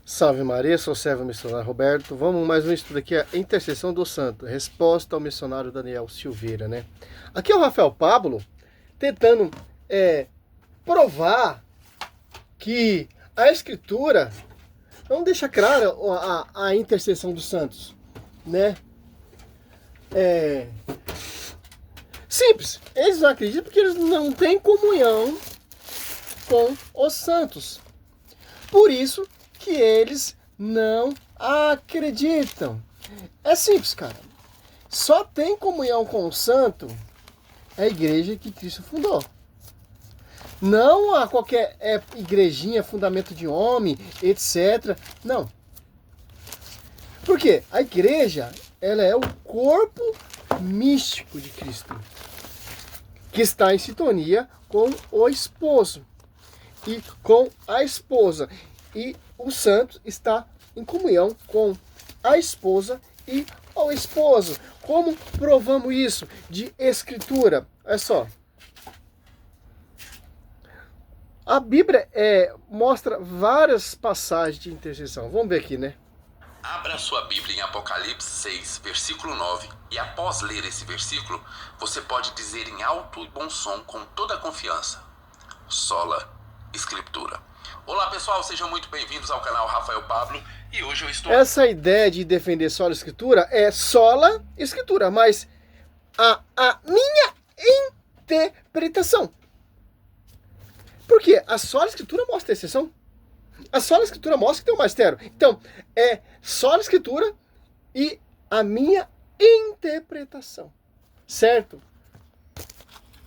Salve Maria, sou o servo missionário Roberto. Vamos mais um estudo aqui, a intercessão do santo. Resposta ao missionário Daniel Silveira, né? Aqui é o Rafael Pablo tentando provar que a escritura não deixa clara a intercessão dos santos, né? Simples, eles não acreditam porque eles não têm comunhão com os santos. Por isso que eles não acreditam. É simples, cara. Só tem comunhão com o santo a igreja que Cristo fundou. Não a qualquer igrejinha, fundamento de homem, etc. Não. Por quê? A igreja, ela é o corpo místico de Cristo, que está em sintonia com o esposo e com a esposa. E o santo está em comunhão com a esposa e o esposo. Como provamos isso? De escritura. Olha só. A Bíblia mostra várias passagens de intercessão. Vamos ver aqui, né? Abra sua Bíblia em Apocalipse 6, versículo 9, e após ler esse versículo, você pode dizer em alto e bom som, com toda a confiança: Sola Escritura. Olá pessoal, sejam muito bem-vindos ao canal Rafael Pablo, e hoje eu estou... Essa ideia de defender sola Escritura é sola Escritura, mas a minha interpretação. Por quê? A sola Escritura mostra a exceção. A sola Escritura mostra que tem um mistério. Então, é sola Escritura e a minha interpretação. Certo?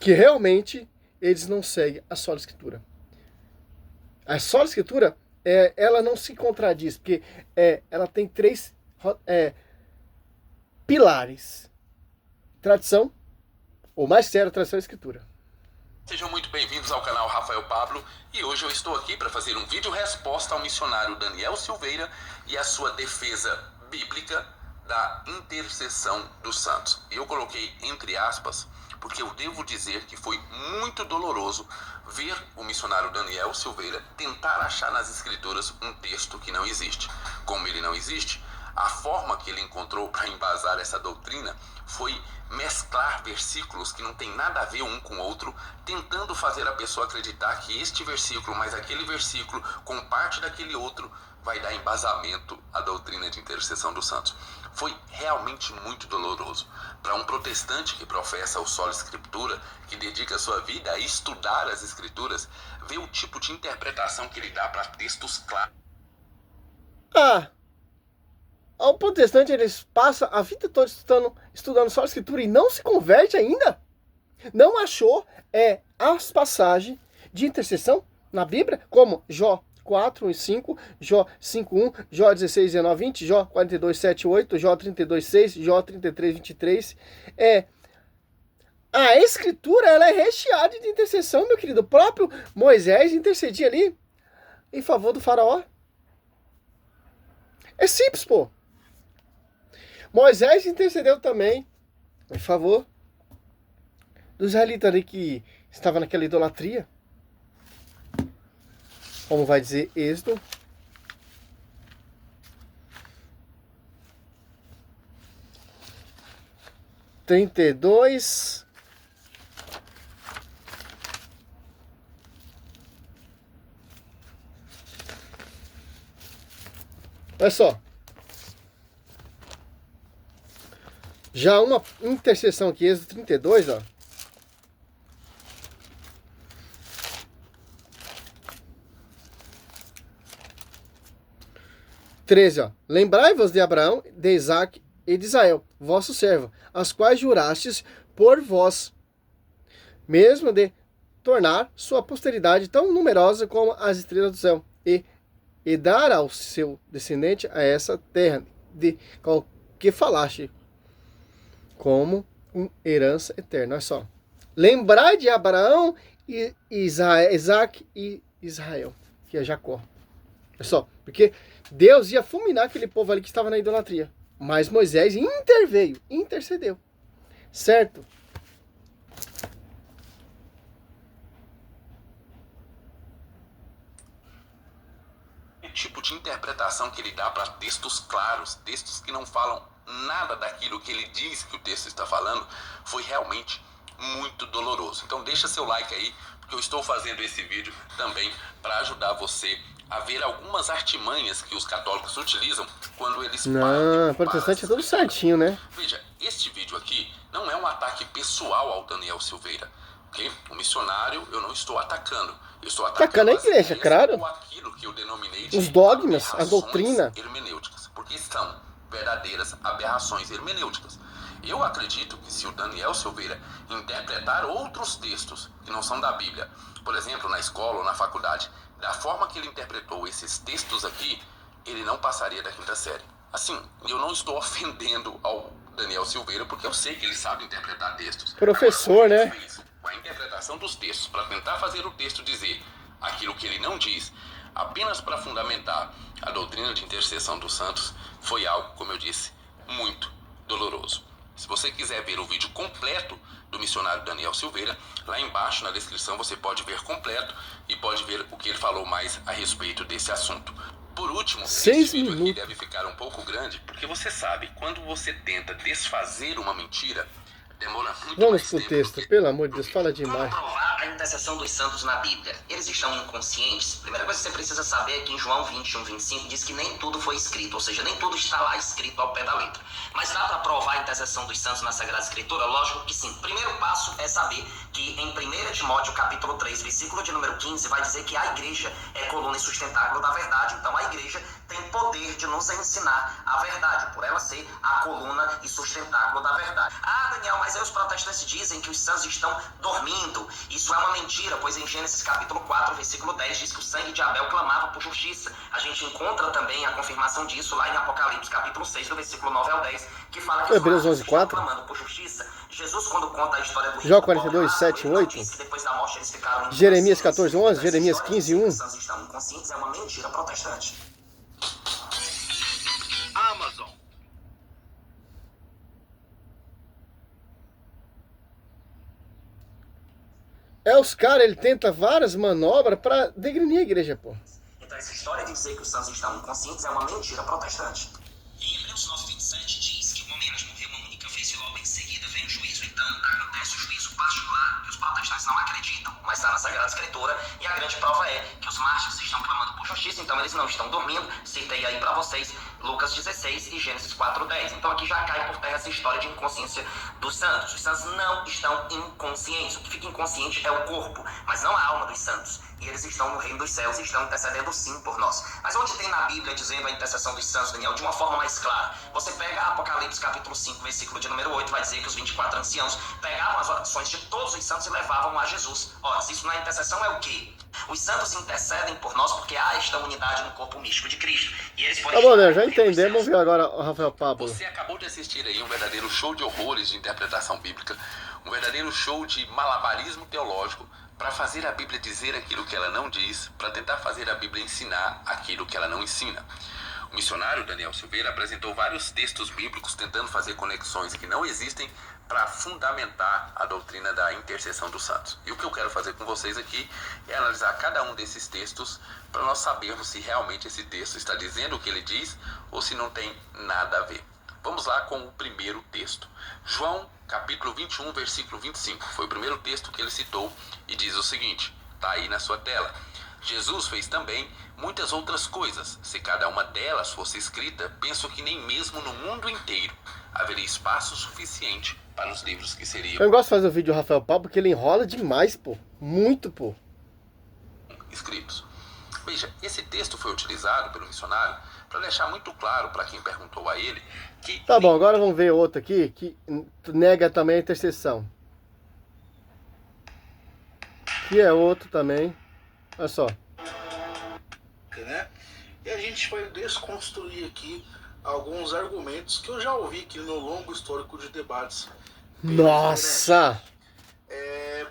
Que realmente eles não seguem a sola Escritura. A sola Escritura, ela não se contradiz, porque ela tem três pilares. Tradição, ou mais sério, tradição e Escritura. Sejam muito bem-vindos ao canal Rafael Pablo, e hoje eu estou aqui para fazer um vídeo resposta ao missionário Daniel Silveira e a sua defesa bíblica da intercessão dos santos. E eu coloquei entre aspas, porque eu devo dizer que foi muito doloroso ver o missionário Daniel Silveira tentar achar nas escrituras um texto que não existe. Como ele não existe, a forma que ele encontrou para embasar essa doutrina foi mesclar versículos que não tem nada a ver um com o outro, tentando fazer a pessoa acreditar que este versículo mais aquele versículo com parte daquele outro vai dar embasamento à doutrina de intercessão dos santos. Foi realmente muito doloroso para um protestante que professa o sola Escritura, que dedica a sua vida a estudar as Escrituras, ver o tipo de interpretação que ele dá para textos claros. O protestante, eles passam a vida toda estudando só a Escritura e não se converte ainda? Não achou as passagens de intercessão na Bíblia, como Jó 4, 1 e 5, Jó 5, 1, Jó 16, 19, 20, Jó 42, 7, 8, Jó 32, 6, Jó 33, 23. A Escritura, ela é recheada de intercessão, meu querido. O próprio Moisés intercedia ali em favor do faraó. É simples, pô. Moisés intercedeu também em favor dos israelitas ali que estavam naquela idolatria. Como vai dizer Êxodo. Trinta e dois. Olha só. Já uma intercessão aqui, Êxodo 32, ó. Ó. Lembrai-vos de Abraão, de Isaac e de Israel, vosso servo, as quais jurastes por vós, mesmo de tornar sua posteridade tão numerosa como as estrelas do céu, e dar ao seu descendente a essa terra de que falaste, como uma herança eterna. Olha só. Lembrai de Abraão, e Isaac e Israel, que é Jacó. Olha só, porque Deus ia fulminar aquele povo ali que estava na idolatria. Mas Moisés interveio, intercedeu. Certo? Tipo de interpretação que ele dá para textos claros, textos que não falam nada daquilo que ele diz que o texto está falando, foi realmente muito doloroso. Então deixa seu like aí, porque eu estou fazendo esse vídeo também para ajudar você a ver algumas artimanhas que os católicos utilizam quando eles Não, protestante é tudo certinho, né? Veja, este vídeo aqui não é um ataque pessoal ao Daniel Silveira, ok? O missionário eu não estou atacando. Eu estou atacando a igreja, claro. ou aquilo que eu denominei de os dogmas, a aberrações doutrina hermenêuticas, porque são verdadeiras aberrações hermenêuticas. Eu acredito que se o Daniel Silveira interpretar outros textos que não são da Bíblia, por exemplo, na escola ou na faculdade, da forma que ele interpretou esses textos aqui, ele não passaria da quinta série. Assim, eu não estou ofendendo ao Daniel Silveira, porque eu sei que ele sabe interpretar textos. Professor, agora, né? Fez a interpretação dos textos para tentar fazer o texto dizer aquilo que ele não diz, apenas para fundamentar a doutrina de intercessão dos santos, foi algo, como eu disse, muito doloroso. Se você quiser ver o vídeo completo do missionário Daniel Silveira, lá embaixo na descrição você pode ver completo e pode ver o que ele falou mais a respeito desse assunto. Por último, esse vídeo aqui deve ficar um pouco grande, porque você sabe, quando você tenta desfazer uma mentira, demora muito Vamos mais pro tempo. texto, pelo amor de Deus, fala demais. Como provar a intercessão dos santos na Bíblia? Eles estão inconscientes? Primeira coisa que você precisa saber é que em João 21, 25 diz que nem tudo foi escrito, ou seja, nem tudo está lá escrito ao pé da letra. Mas dá para provar a intercessão dos santos na Sagrada Escritura? Lógico que sim. Primeiro passo é saber que em 1 Timóteo capítulo 3, versículo de número 15, vai dizer que a igreja é coluna e sustentáculo da verdade. Então a igreja tem poder de nos ensinar a verdade, por ela ser a coluna e sustentáculo da verdade. Ah, Daniel, mas aí os protestantes dizem que os santos estão dormindo. Isso é uma mentira, pois em Gênesis capítulo 4, versículo 10, diz que o sangue de Abel clamava por justiça. A gente encontra também a confirmação disso lá em Apocalipse capítulo 6, do versículo 9 ao 10, que fala que Hebreus os 11, 4. estão clamando por justiça. Jesus, quando conta a história do Jó 42, 7, 8. depois da morte eles ficaram Jeremias 14, 11, Jeremias 15, 1. Os santos estão inconscientes, é uma mentira protestante. Amazon. Os caras, ele tenta várias manobras pra degrinir a igreja, pô. Então essa história de dizer que os santos estão inconscientes é uma mentira protestante. Em Hebreus 9, 27 diz que o homem morreu uma única vez e logo em seguida vem o juízo. Então acontece o juízo particular que os protestantes não acreditam, mas está na Sagrada Escritura, e a grande prova é que os mártires estão clamando por justiça, então eles não estão dormindo. Citei aí para vocês Lucas 16 e Gênesis 4:10. Então aqui já cai por terra essa história de inconsciência dos santos. Os santos não estão inconscientes. O que fica inconsciente é o corpo, mas não a alma dos santos. E eles estão no reino dos céus e estão intercedendo sim por nós. Mas onde tem na Bíblia dizendo a intercessão dos santos, Daniel, de uma forma mais clara? Você pega Apocalipse capítulo 5, versículo de número 8, vai dizer que os 24 anciãos pegavam as orações de todos os santos e levavam a Jesus. Ora, se isso na intercessão é o quê? Os santos intercedem por nós porque há esta unidade no corpo místico de Cristo. E eles podem... Tá bom, né? Já entendemos. Vamos ver agora o Rafael Pablo. Você acabou de assistir aí um verdadeiro show de horrores de interpretação bíblica, um verdadeiro show de malabarismo teológico para fazer a Bíblia dizer aquilo que ela não diz, para tentar fazer a Bíblia ensinar aquilo que ela não ensina. O missionário Daniel Silveira apresentou vários textos bíblicos tentando fazer conexões que não existem para fundamentar a doutrina da intercessão dos santos. E o que eu quero fazer com vocês aqui é analisar cada um desses textos para nós sabermos se realmente esse texto está dizendo o que ele diz ou se não tem nada a ver. Vamos lá com o primeiro texto. João, capítulo 21, versículo 25. Foi o primeiro texto que ele citou e diz o seguinte, está aí na sua tela. Jesus fez também muitas outras coisas. Se cada uma delas fosse escrita, penso que nem mesmo no mundo inteiro haveria espaço suficiente para os livros que seriam... Eu gosto de fazer o vídeo do Rafael Pablo porque ele enrola demais, pô. Muito, pô. ...escritos. Veja, esse texto foi utilizado pelo missionário para deixar muito claro para quem perguntou a ele que... Tá bom, agora vamos ver outro aqui que nega também a intercessão. Que é outro também. Olha só. Né? E a gente vai desconstruir aqui alguns argumentos que eu já ouvi aqui no longo histórico de debates. Nossa!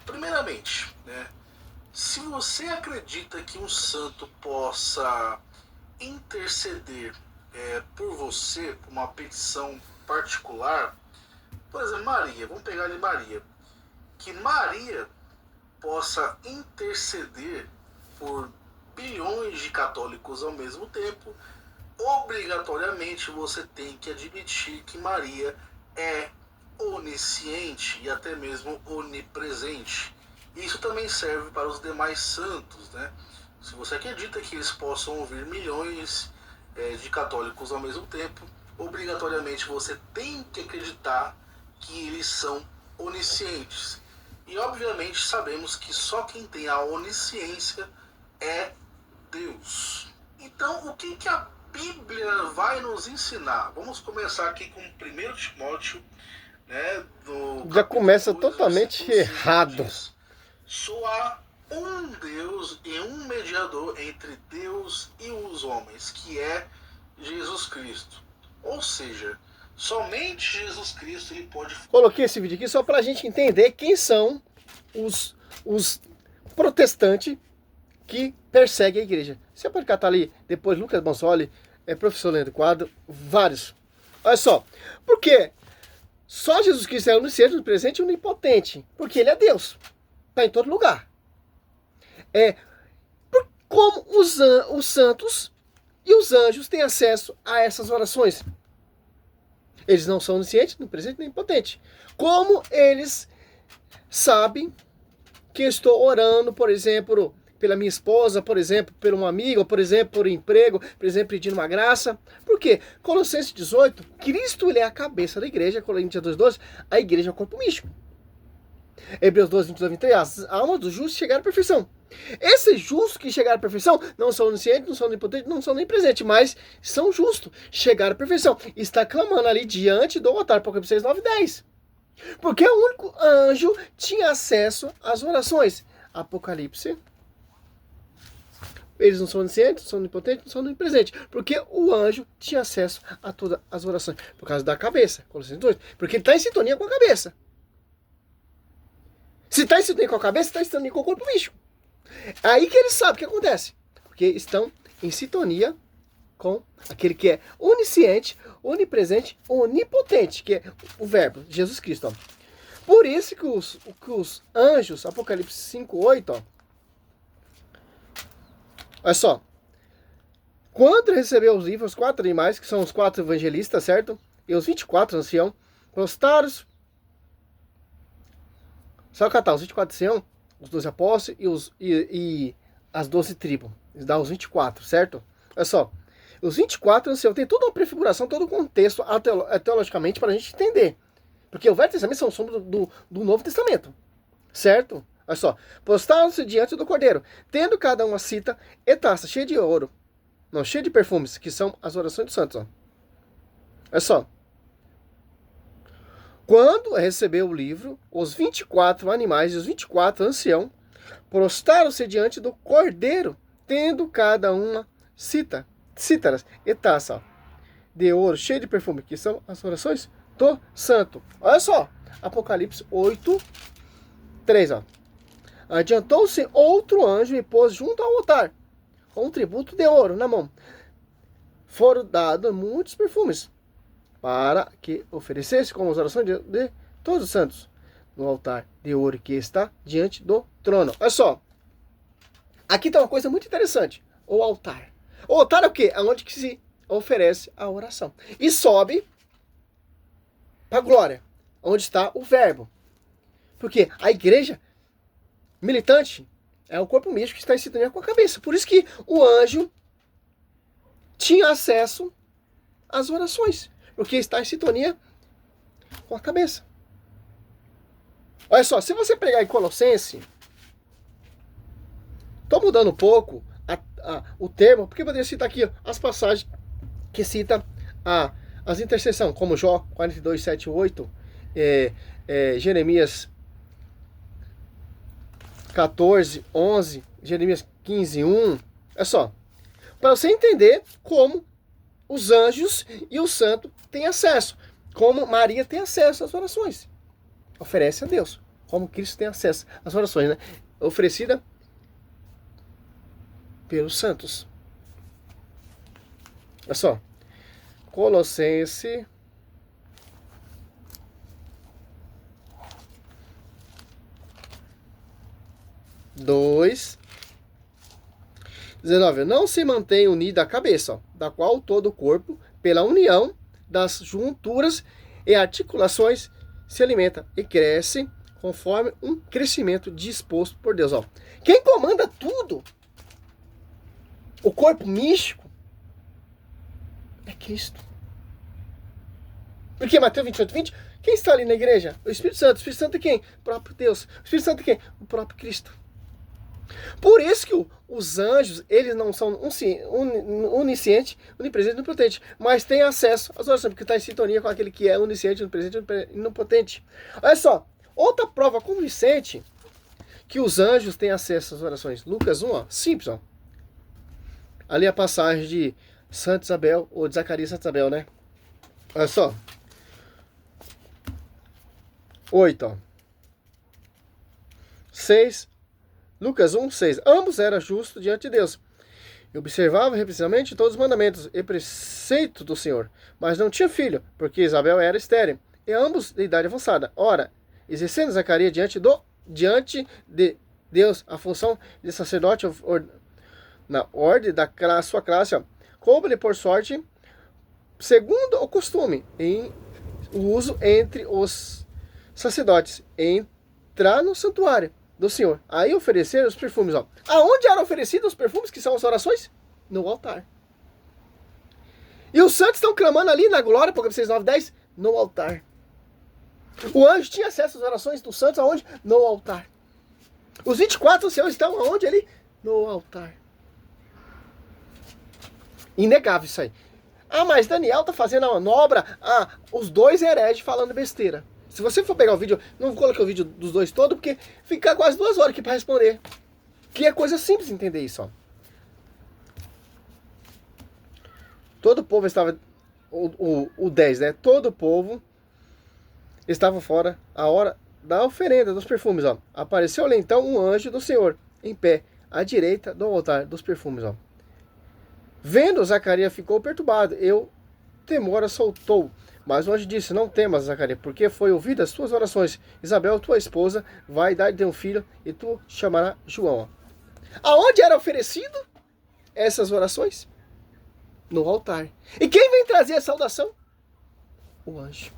Primeiramente, né? Se você acredita que um santo possa interceder por você, por uma petição particular, por exemplo, Maria, vamos pegar ali Maria, que Maria possa interceder por bilhões de católicos ao mesmo tempo, obrigatoriamente você tem que admitir que Maria é onisciente e até mesmo onipresente. Isso também serve para os demais santos, né? Se você acredita que eles possam ouvir milhões de católicos ao mesmo tempo, obrigatoriamente você tem que acreditar que eles são oniscientes. E obviamente sabemos que só quem tem a onisciência é Deus. Então, o que a Bíblia vai nos ensinar? Vamos começar aqui com 1 Timóteo, né, já começa 2, totalmente errado. Diz, só há um Deus e um mediador entre Deus e os homens, que é Jesus Cristo. Ou seja, somente Jesus Cristo ele pode... Coloquei esse vídeo aqui só para a gente entender quem são os protestantes que perseguem a igreja. Você pode catar ali, depois Lucas Bonsoli, professor Leandro Quadro, vários. Olha só, porque só Jesus Cristo é onisciente, onipresente e onipotente, porque ele é Deus, está em todo lugar. Como os santos e os anjos têm acesso a essas orações? Eles não são oniscientes, nem presente, nem potente. Como eles sabem que eu estou orando, por exemplo, pela minha esposa, por exemplo, por um amigo, por exemplo, por um emprego, por exemplo, pedindo uma graça? Por quê? Colossenses 18, Cristo ele é a cabeça da igreja, Coríntios 2:12, a igreja é o corpo místico. Hebreus 12, 22, 23, as almas dos justos chegaram à perfeição. Esses justos que chegaram à perfeição não são oniscientes, não são onipotentes, não são nem presentes, mas são justos, chegaram à perfeição. Está clamando ali diante do altar, Apocalipse 6, 9 e 10. Porque o único anjo tinha acesso às orações. Apocalipse. Eles não são oniscientes, não são onipotentes, não são onipresentes. Porque o anjo tinha acesso a todas as orações. Por causa da cabeça, Colossenses 2. Porque ele está em sintonia com a cabeça. Se está em sintonia com a cabeça, está em sintonia com o corpo místico. Aí que eles sabem o que acontece. Porque estão em sintonia com aquele que é onisciente, onipresente, onipotente, que é o verbo, Jesus Cristo. Ó. Por isso que os anjos, Apocalipse 5:8, ó. Olha só. Quando recebeu os livros, os 4 animais, que são os 4 evangelistas, certo? E os 24 anciãos, prostraram-se. Só catar os 24 anciãos, os 12 apóstolos e as 12 tribos. Eles dão os 24, certo? Olha só. Os 24 anciãos tem toda uma prefiguração, todo o contexto teologicamente para a gente entender. Porque o Velho Testamento são sombras do Novo Testamento. Certo? Olha só. Postaram-se diante do Cordeiro, tendo cada uma cita e taça cheia de ouro. Não, cheia de perfumes, que são as orações dos santos. Ó. Olha só. Quando recebeu o livro, os 24 animais e os 24 anciãos prostraram-se diante do Cordeiro, tendo cada uma cítaras e taça de ouro cheio de perfume, que são as orações do santo. Olha só, Apocalipse 8:3. Adiantou-se outro anjo e pôs junto ao altar, com um tributo de ouro na mão. Foram dados muitos perfumes, para que oferecesse como as orações de todos os santos, no altar de ouro que está diante do trono. Olha só, aqui está uma coisa muito interessante, o altar. O altar é o quê? É onde que se oferece a oração. E sobe para a glória, onde está o verbo. Porque a igreja militante é o corpo místico que está em sintonia com a cabeça. Por isso que o anjo tinha acesso às orações. Porque está em sintonia com a cabeça. Olha só, se você pegar em Colossenses, estou mudando um pouco o termo, porque eu poderia citar aqui as passagens que cita as intercessões, como Jó 42, 7, 8, Jeremias 14, 11, Jeremias 15, 1. É só, para você entender como os anjos e o santo têm acesso, como Maria tem acesso às orações. Oferece a Deus, como Cristo tem acesso às orações, né? Oferecida pelos santos. Olha só. Colossenses 2, 19. Não se mantém unida a cabeça, ó, da qual todo o corpo, pela união das junturas e articulações, se alimenta e cresce conforme um crescimento disposto por Deus. Ó. Quem comanda tudo, o corpo místico, é Cristo. Porque Mateus 28, 20, quem está ali na igreja? O Espírito Santo. O Espírito Santo é quem? O próprio Deus. O Espírito Santo é quem? O próprio Cristo. Por isso que os anjos, eles não são onisciente, onipresente e onipotente, mas têm acesso às orações, porque está em sintonia com aquele que é onisciente, onipresente e onipotente. Olha só, outra prova convincente que os anjos têm acesso às orações. Lucas 1, ó, simples, ó. Ali a passagem de Santa Isabel, ou de Zacarias e Santa Isabel, né? Olha só. 8, ó. 6. Lucas 1, 6. Ambos eram justos diante de Deus. E observavam repreensivamente todos os mandamentos e preceitos do Senhor. Mas não tinha filho, porque Isabel era estéril. E ambos de idade avançada. Ora, exercendo Zacarias diante de Deus a função de sacerdote na ordem da sua classe, ó, coube-lhe por sorte, segundo o costume, em uso entre os sacerdotes, entrar no santuário do Senhor. Aí oferecer os perfumes, ó. Aonde eram oferecidos os perfumes, que são as orações? No altar. E os santos estão clamando ali na glória, Apocalipse 9, 10, no altar. O anjo tinha acesso às orações dos santos aonde? No altar. Os 24 anciãos estão aonde ali? No altar. Inegável isso aí. Ah, mas Daniel tá fazendo a manobra. Ah, os dois hereges falando besteira. Se você for pegar o vídeo, não coloquei o vídeo dos dois todo, porque fica quase 2 horas aqui para responder. Que é coisa simples entender isso, ó. Todo o povo estava... O 10, né? Todo o povo estava fora a hora da oferenda dos perfumes, ó. Apareceu-lhe então um anjo do Senhor, em pé, à direita do altar dos perfumes, ó. Vendo, Zacarias ficou perturbado, temor assaltou. Mas o anjo disse, não temas, Zacarias, porque foi ouvida as tuas orações. Isabel, tua esposa, vai dar-lhe um filho, e tu chamarás João. Aonde era oferecido essas orações? No altar. E quem vem trazer a saudação? O anjo.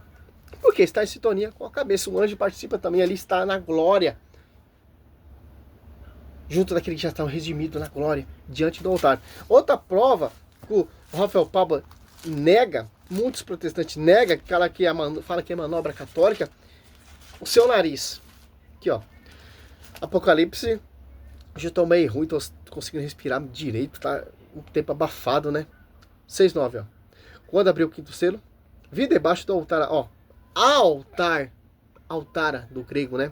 Porque está em sintonia com a cabeça. O anjo participa também ali, está na glória. Junto daquele que já está redimido na glória, diante do altar. Outra prova que o Rafael Pablo nega, muitos protestantes negam, fala que é manobra católica, o seu nariz. Aqui, ó. Apocalipse, hoje eu tô meio ruim, tô conseguindo respirar direito, tá um tempo abafado, né? 6:9, ó. Quando abriu o quinto selo, vi debaixo do altar, ó. Altara do grego, né?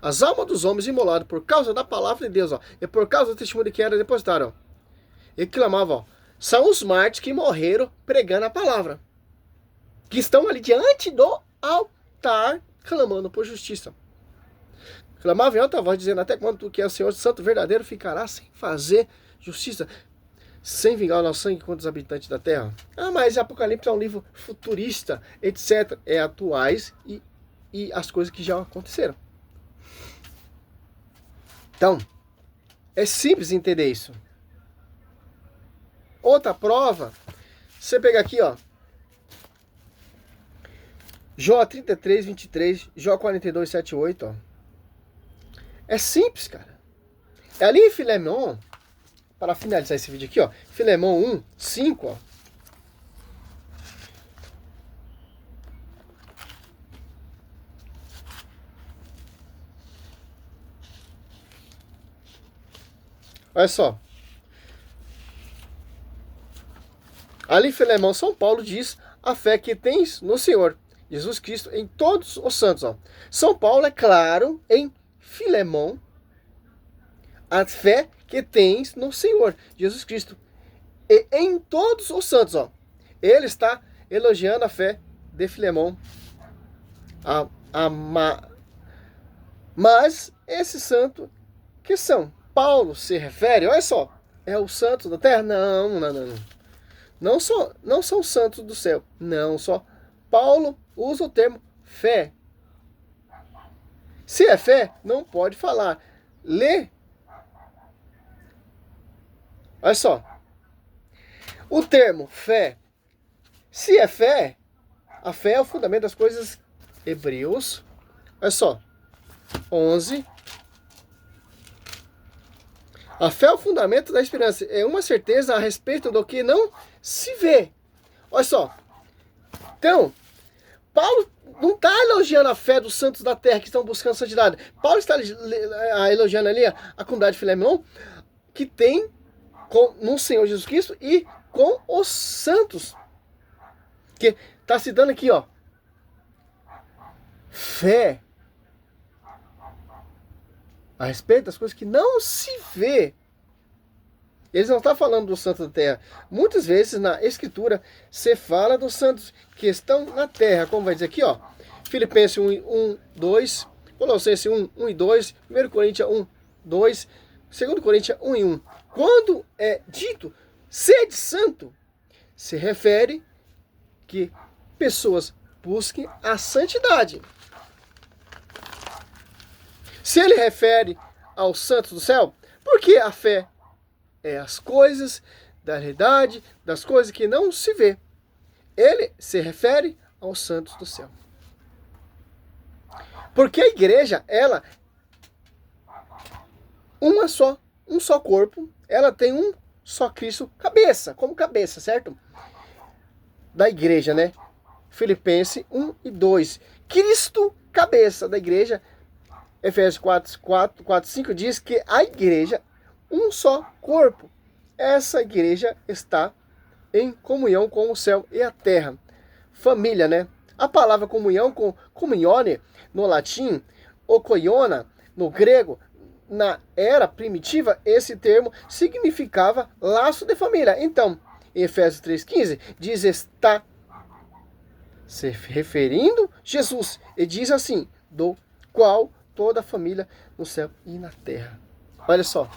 As almas dos homens imolados por causa da palavra de Deus, ó. E por causa do testemunho que era depositado, ó. E clamavam, ó. São os mártires que morreram pregando a palavra. Que estão ali diante do altar, clamando por justiça. Clamavam em alta voz, dizendo, até quando tu que é o Senhor Santo verdadeiro ficará sem fazer justiça, sem vingar o nosso sangue contra os habitantes da terra. Ah, mas Apocalipse é um livro futurista, etc. É atuais e as coisas que já aconteceram. Então, é simples entender isso. Outra prova, você pega aqui, ó. Jó 33, 23, Jó 42, 7, 8, ó. É simples, cara. É ali em Filemon, para finalizar esse vídeo aqui, ó. Filemon 1, 5, ó. Olha só. Ali em Filemon, São Paulo diz a fé que tens no Senhor Jesus Cristo em todos os santos. Ó. São Paulo é claro em Filemon a fé que tens no Senhor Jesus Cristo e em todos os santos. Ó. Ele está elogiando a fé de Filemon. Mas esses santos que são? Paulo se refere, olha só, é o santo da terra? Não. Não são os santos do céu. Não, só Paulo usa o termo fé. Se é fé, não pode falar. Olha só. O termo fé. Se é fé, a fé é o fundamento das coisas. Hebreus. Olha só. 11. A fé é o fundamento da esperança. É uma certeza a respeito do que não se vê. Olha só. Então, Paulo não está elogiando a fé dos santos da terra que estão buscando santidade. Paulo está elogiando ali a comunidade de Filemão, que tem no Senhor Jesus Cristo e com os santos. Que está citando aqui, ó. Fé a respeito das coisas que não se vê. Eles não estão falando dos santos da terra. Muitas vezes na Escritura se fala dos santos que estão na terra. Como vai dizer aqui, ó. Filipenses 1, 2. Colossenses 1 e 2. 1 Coríntios 1, 2. 2 Coríntios 1 e 1. Quando é dito sede santo, se refere que pessoas busquem a santidade. Se ele refere aos santos do céu, porque a fé é as coisas da realidade, das coisas que não se vê. Ele se refere aos santos do céu. Porque a igreja, ela um só corpo, ela tem um só Cristo cabeça, como cabeça, certo? Da igreja, né? Filipenses 1 e 2. Cristo cabeça da igreja. Efésios 4, 5 diz que a igreja, um só corpo. Essa igreja está em comunhão com o céu e a terra. Família, né? A palavra comunhão com comunione no latim, ou koiona no grego, na era primitiva, esse termo significava laço de família. Então, em Efésios 3,15, diz está se referindo Jesus. E diz assim, do qual toda a família no céu e na terra. Olha só.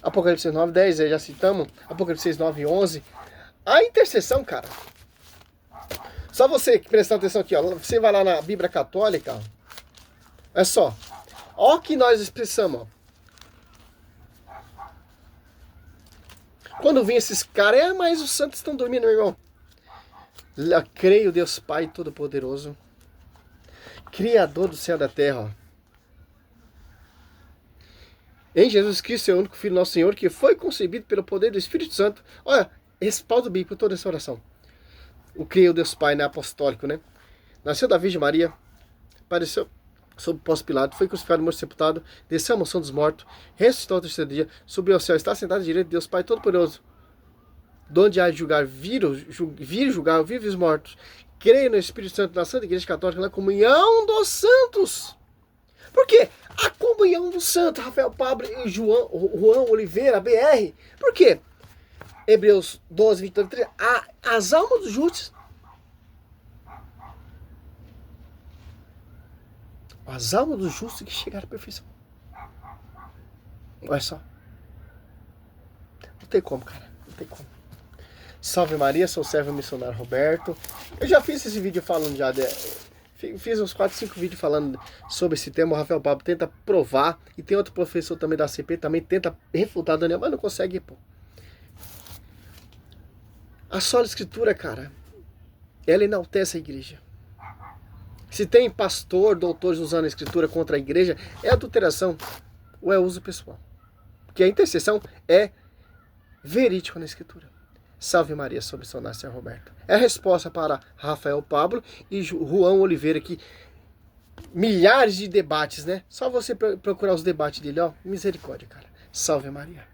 Apocalipse 9, 10, já citamos. Apocalipse 9, 11. A intercessão, cara. Só você que prestar atenção aqui, ó. Você vai lá na Bíblia Católica. Olha só. Olha o que nós expressamos, ó. Quando vem esses caras, mas os santos estão dormindo, meu irmão. Creio Deus Pai Todo-Poderoso, Criador do céu e da terra, ó. Em Jesus Cristo, é o único Filho do nosso Senhor, que foi concebido pelo poder do Espírito Santo. Olha, respaldo bíblico toda essa oração. O Creio Deus Pai, né, apostólico, né? Nasceu da Virgem Maria, apareceu sob Pôncio Pilato, foi crucificado, morto, sepultado, desceu à mansão dos mortos, ressuscitou ao terceiro dia, subiu ao céu, está sentado à direita de Deus Pai Todo-Poderoso, donde há de julgar, vir julgar vivos e os mortos. Creio no Espírito Santo, na Santa Igreja Católica, na comunhão dos santos. Por quê? A comunhão dos santos, Rafael Pablo e Juan Oliveira, BR. Por quê? Hebreus 12, 23. As almas dos justos. As almas dos justos que chegaram à perfeição. Olha só. Não tem como, cara. Não tem como. Salve Maria, sou o servo missionário Roberto. Eu já fiz esse vídeo falando já fiz uns 4, 5 vídeos falando sobre esse tema. O Rafael Pablo tenta provar. E tem outro professor também da CP, também tenta refutar Daniel, mas não consegue, pô. A sola escritura, cara, ela enaltece a igreja. Se tem pastor, doutores usando a escritura contra a igreja, é adulteração ou é uso pessoal. Porque a intercessão é verídica na escritura. Salve Maria, sobre seu nascer Roberto. É a resposta para Rafael Pablo e Juan Oliveira aqui. Milhares de debates, né? Só você procurar os debates dele, ó. Misericórdia, cara. Salve Maria.